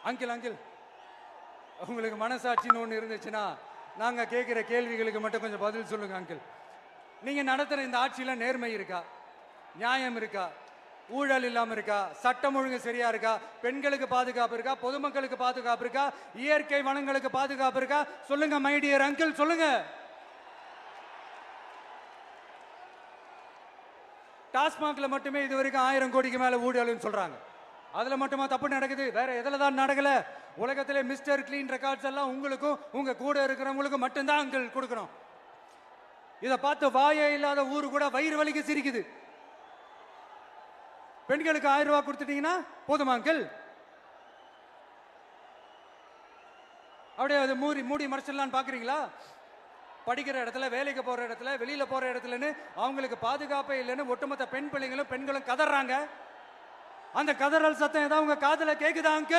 Uncle uncle உங்களுக்கு மனசாட்சின்னு ஒன்று இருந்துச்சுன்னா நாங்க கேட்கிற கேள்விகளுக்கு மட்டும் கொஞ்சம் பதில் சொல்லுங்க அங்கிள். நீங்க நடத்துற இந்த ஆட்சியில நேர்மை இருக்கா, நியாயம் இருக்கா, ஊழல் இல்லாம இருக்கா, சட்டம் ஒழுங்கு சரியா இருக்கா, பெண்களுக்கு பாதுகாப்பு இருக்கா, பொதுமக்களுக்கு பாதுகாப்பு இருக்கா, இயற்கை வளங்களுக்கு பாதுகாப்பு இருக்கா? சொல்லுங்க மை டியர் அங்கிள், சொல்லுங்க. டாஸ்மாக்ல மட்டுமே இது வரைக்கும் 1000 கோடிக்கு மேல ஊழல்னு சொல்றாங்க. அதுல மட்டுமா தப்பு நடக்குது? வேற எதுல தான் நடக்கல? உலகத்திலே மிஸ்டர் கிளீன் ரெக்கார்ட்ஸ் எல்லாம் உங்களுக்கும் உங்க கூட இருக்கிறவங்களுக்கும் மட்டும்தான் அங்கிள் கொடுக்கணும். இதை பார்த்து வாயே இல்லாத ஊரு கூட வயிறு வலிக்கு சிரிக்குது. பெண்களுக்கு 1000 ரூபாய் கொடுத்துட்டீங்கன்னா போதுமா அங்கிள்? அப்படியே அது மூடி மறைச்சிடலான்னு பாக்குறீங்களா? படிக்கிற இடத்துல, வேலைக்கு போற இடத்துல, வெளியில போற இடத்துலன்னு அவங்களுக்கு பாதுகாப்பே இல்லைன்னு ஒட்டுமொத்த பெண்களும் கதறாங்க. அந்த கதறல் சத்தம் ஏதாவது உங்க காதுல கேக்குதா அங்கிள்?